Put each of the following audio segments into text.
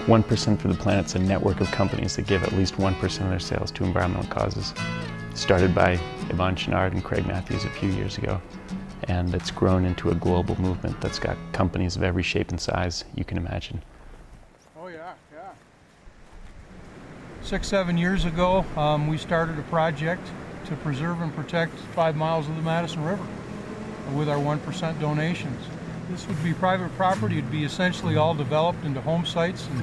1% for the Planet's a network of companies that give at least 1% of their sales to environmental causes. Started by Yvonne Chenard and Craig Matthews a few years ago, and it's grown into a global movement that's got companies of every shape and size you can imagine. Oh yeah. 6-7 years ago, we started a project to preserve and protect 5 miles of the Madison River with our 1% donations. This would be private property. It'd be essentially all developed into home sites, and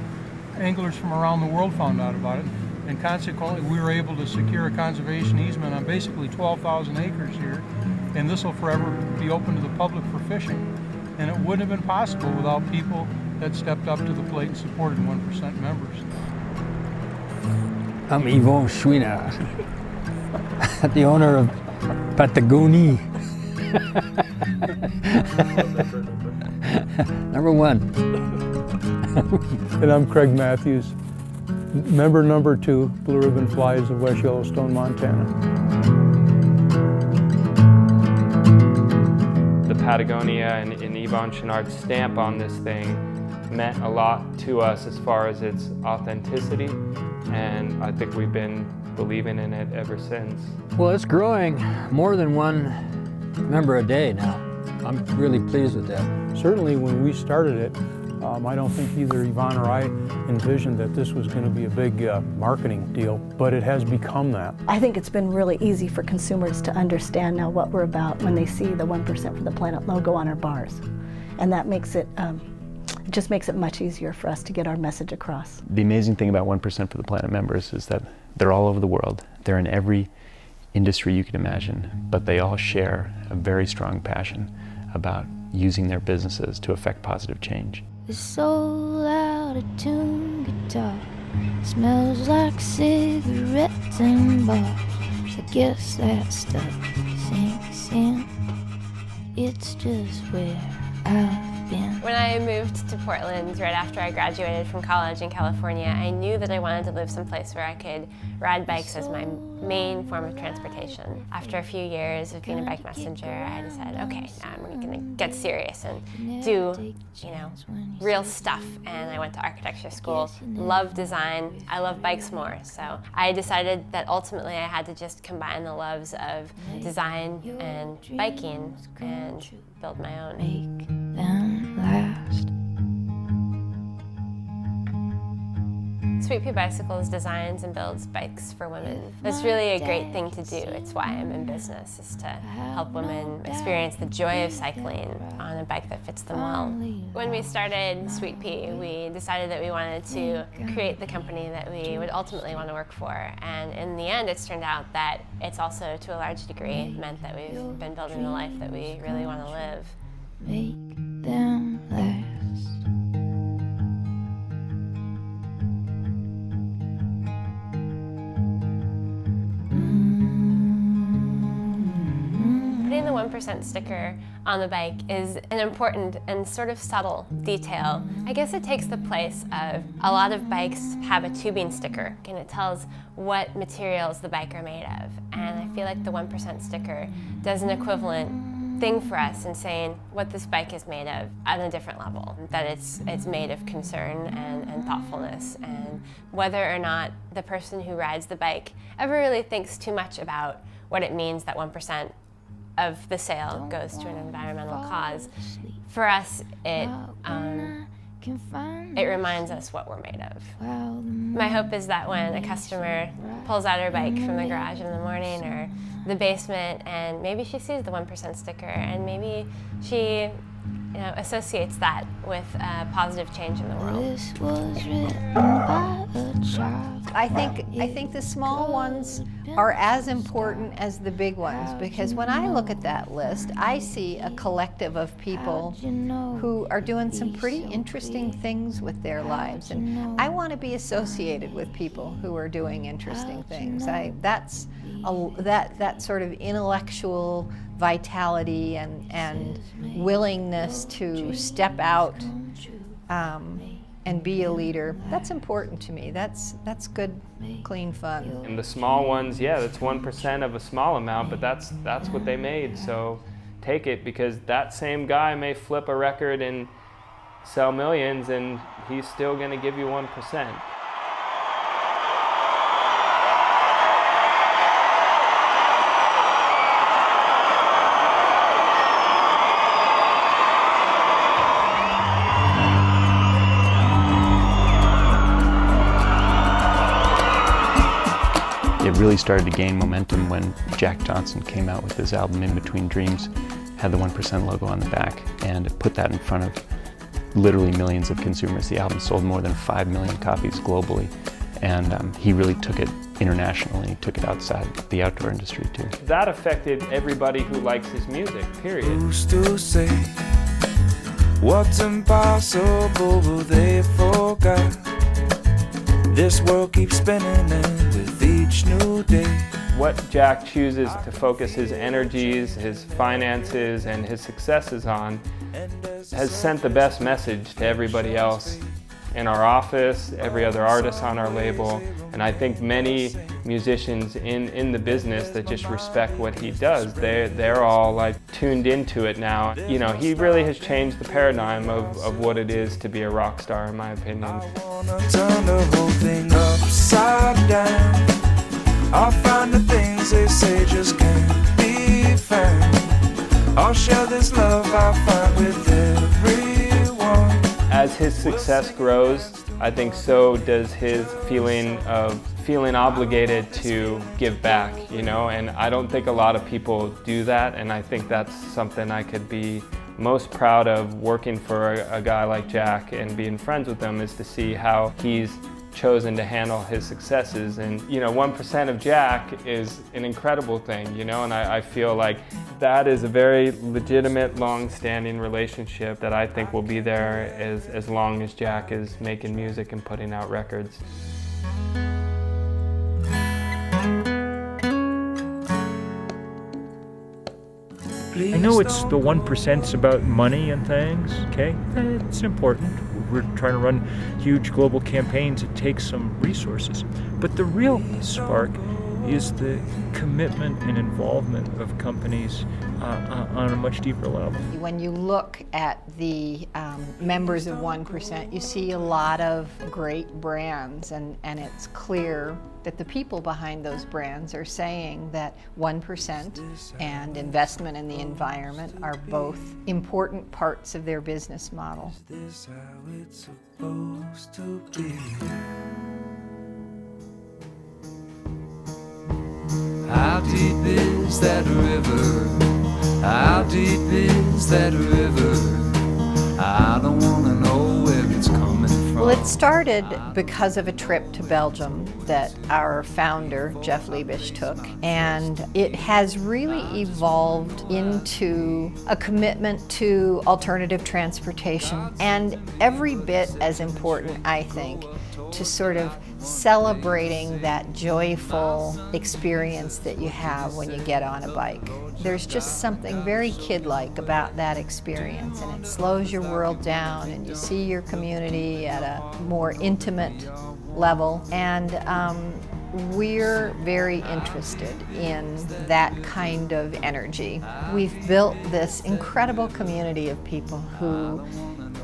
anglers from around the world found out about it. And consequently, we were able to secure a conservation easement on basically 12,000 acres here, and this will forever be open to the public for fishing. And it wouldn't have been possible without people that stepped up to the plate and supported 1% members. I'm Yvon Chouinard, the owner of Patagonia. Number 1. And I'm Craig Matthews, member number 2, Blue Ribbon Flies of West Yellowstone, Montana. The Patagonia and Yvon Chenard's stamp on this thing meant a lot to us as far as its authenticity, and I think we've been believing in it ever since. Well, it's growing more than 1 member a day now. I'm really pleased with that. Certainly when we started it, I don't think either Yvonne or I envisioned that this was going to be a big marketing deal, but it has become that. I think it's been really easy for consumers to understand now what we're about when they see the 1% for the Planet logo on our bars. And that makes it, it just makes it much easier for us to get our message across. The amazing thing about 1% for the Planet members is that they're all over the world. They're in every industry you can imagine, but they all share a very strong passion about using their businesses to affect positive change. The soul out of tune guitar smells like cigarettes and bars. I guess that stuff sinks in. It's just where I've been. When I moved to Portland right after I graduated from college in California, I knew that I wanted to live someplace where I could ride bikes as my main form of transportation. After a few years of being a bike messenger, I decided, okay, now I'm gonna get serious and do, real stuff. And I went to architecture school, love design, I love bikes more. So I decided that ultimately I had to just combine the loves of design and biking and build my own. Make them last. Sweet Pea Bicycles designs and builds bikes for women. It's really a great thing to do. It's why I'm in business, is to help women experience the joy of cycling on a bike that fits them well. When we started Sweet Pea, we decided that we wanted to create the company that we would ultimately want to work for. And in the end, it's turned out that it's also, to a large degree, meant that we've been building the life that we really want to live. Make them last. Putting the 1% sticker on the bike is an important and sort of subtle detail. I guess it takes the place of a lot of bikes have a tubing sticker, and it tells what materials the bike are made of. And I feel like the 1% sticker does an equivalent thing for us in saying what this bike is made of on a different level, that it's made of concern and thoughtfulness, and whether or not the person who rides the bike ever really thinks too much about what it means that 1% of the sale goes to an environmental cause. For us, it reminds us what we're made of. My hope is that when a customer pulls out her bike from the garage in the morning or the basement, and maybe she sees the 1% sticker, and maybe she associates that with positive change in the world. This was written by a child. I think the small ones are as important as the big ones, because when I look at that list, I see a collective of people who are doing some pretty interesting things with their lives, and I want to be associated with people who are doing interesting things. That sort of intellectual vitality and willingness to step out and be a leader, that's important to me. That's good, clean fun. And the small ones, yeah, that's 1% of a small amount, but that's what they made. So take it, because that same guy may flip a record in sell millions, and he's still going to give you 1%. It really started to gain momentum when Jack Johnson came out with his album In Between Dreams, had the 1% logo on the back, and it put that in front of literally millions of consumers. The album sold more than 5 million copies globally, and he really took it internationally, took it outside the outdoor industry too. That affected everybody who likes his music, period. Who's to say what's impossible, but they forgot this world keeps spinning and with each new day. What Jack chooses to focus his energies, his finances, and his successes on has sent the best message to everybody else in our office, every other artist on our label, and I think many musicians in the business that just respect what he does, they're all like tuned into it now. You know, he really has changed the paradigm of what it is to be a rock star, in my opinion. I wanna turn the whole thing upside down. I'll find the things they say just can't be found. I'll share this love I find with everyone. As his success grows, I think so does his feeling obligated to give back, you know, and I don't think a lot of people do that, and I think that's something I could be most proud of working for a guy like Jack and being friends with him, is to see how he's chosen to handle his successes. And you know, 1% of Jack is an incredible thing, you know, and I feel like that is a very legitimate, long-standing relationship that I think will be there as long as Jack is making music and putting out records. I know it's the 1%'s about money and things, okay? It's important. We're trying to run huge global campaigns. It takes some resources. But the real spark is the commitment and involvement of companies on a much deeper level. When you look at the members of 1%, you see a lot of great brands, and it's clear that the people behind those brands are saying that 1% and investment in the environment are both important parts of their business model. Is this how it's supposed to be? How deep is that river? How deep is that river? I don't wanna know where it's coming from. Well, it started because of a trip to Belgium that our founder, Jeff Liebisch, took, and it has really evolved into a commitment to alternative transportation, and every bit as important, I think, to sort of celebrating that joyful experience that you have when you get on a bike. There's just something very kid-like about that experience, and it slows your world down, and you see your community at a more intimate level, and we're very interested in that kind of energy. We've built this incredible community of people who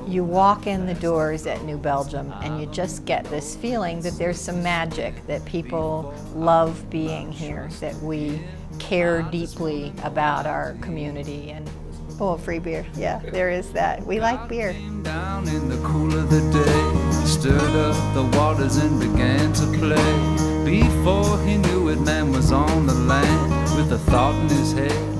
you walk in the doors at New Belgium and you just get this feeling that there's some magic, that people love being here, that we care deeply about our community. And oh, free beer, yeah, there is that. We like beer. Down in the cool of the day, stirred up the waters and began to play. Before he knew it, man was on the land with a thought in his head.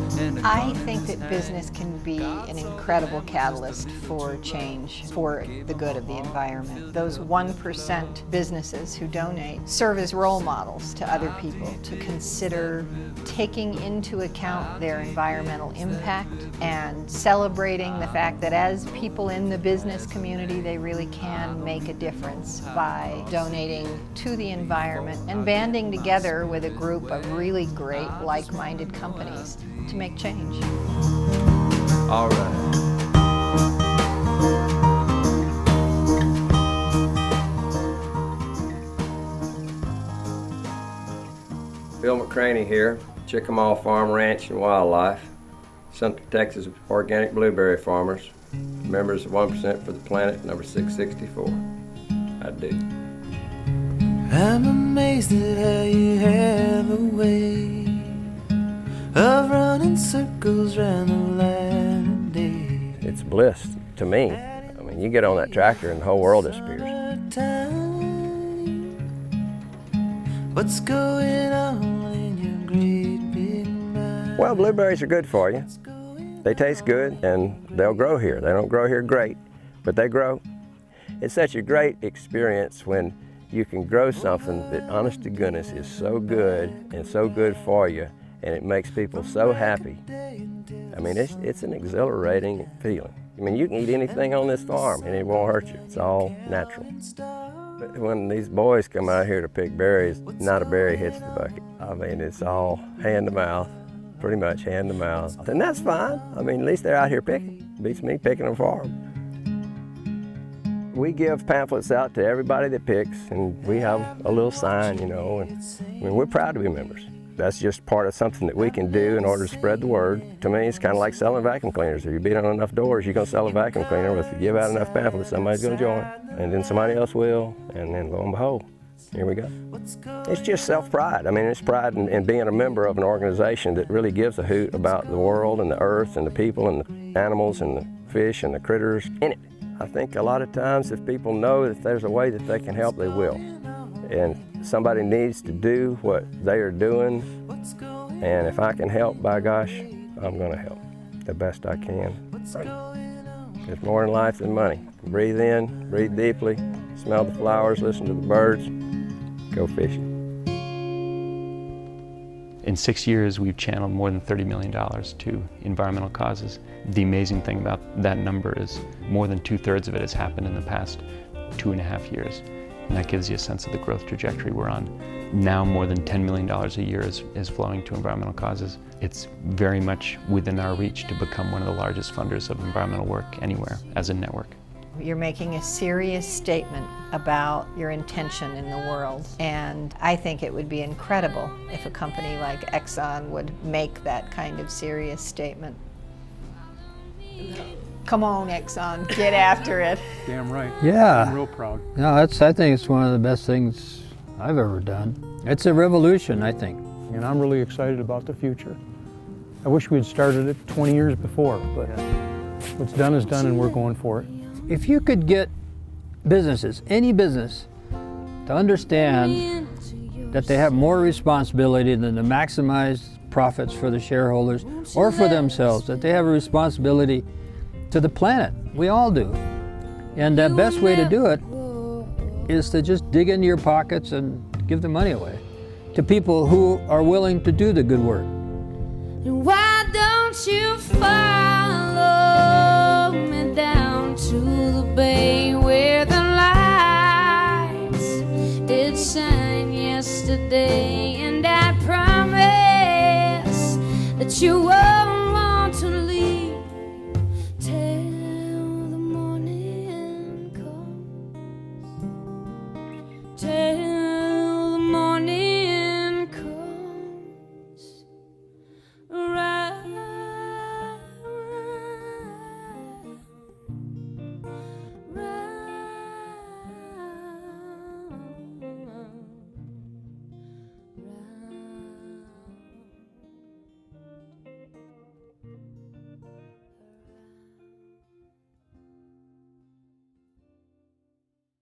I think that business can be an incredible catalyst for change, for the good of the environment. Those 1% businesses who donate serve as role models to other people to consider taking into account their environmental impact and celebrating the fact that as people in the business community, they really can make a difference by donating to the environment and banding together with a group of really great, like-minded companies to make change. All right. Bill McCraney here, Chickamauga Farm Ranch and Wildlife, Central Texas organic blueberry farmers. Members of 1% for the Planet, number 664. I do. I'm amazed at how you have a way of running circles round the light of day. It's bliss to me. I mean, you get on that tractor and the whole world disappears. What's going on in your great big mind? Well, blueberries are good for you. They taste good and they'll grow here. They don't grow here great, but they grow. It's such a great experience when you can grow something that, honest to goodness, is so good and so good for you, and it makes people so happy. I mean, it's an exhilarating feeling. I mean, you can eat anything on this farm and it won't hurt you. It's all natural. But when these boys come out here to pick berries, not a berry hits the bucket. I mean, it's all hand to mouth, pretty much hand to mouth. And that's fine. I mean, at least they're out here picking. Beats me picking them for them. We give pamphlets out to everybody that picks, and we have a little sign, you know, and I mean, we're proud to be members. That's just part of something that we can do in order to spread the word. To me, it's kind of like selling vacuum cleaners. If you beat on enough doors, you're going to sell a vacuum cleaner. But if you give out enough pamphlets, somebody's going to join, and then somebody else will, and then lo and behold, here we go. It's just self-pride. I mean, it's pride in being a member of an organization that really gives a hoot about the world and the earth and the people and the animals and the fish and the critters in it. I think a lot of times if people know that there's a way that they can help, they will. And somebody needs to do what they are doing, and if I can help, by gosh, I'm going to help the best I can. There's more in life than money. Breathe in, breathe deeply, smell the flowers, listen to the birds, go fishing. In 6 years, we've channeled more than $30 million to environmental causes. The amazing thing about that number is more than 2/3 of it has happened in the past 2.5 years. And that gives you a sense of the growth trajectory we're on. Now more than $10 million a year is flowing to environmental causes. It's very much within our reach to become one of the largest funders of environmental work anywhere as a network. You're making a serious statement about your intention in the world, and I think it would be incredible if a company like Exxon would make that kind of serious statement. Come on, Exxon, get after it. Damn right. Yeah. I'm real proud. No, I think it's one of the best things I've ever done. It's a revolution, I think. And I'm really excited about the future. I wish we'd started it 20 years before, but what's done is done and we're going for it. If you could get businesses, any business, to understand that they have more responsibility than to maximize profits for the shareholders or for themselves, that they have a responsibility to the planet. We all do. And the best way to do it is to just dig into your pockets and give the money away to people who are willing to do the good work. Why don't you follow me down to the bay where the lights did shine yesterday, and I promise that you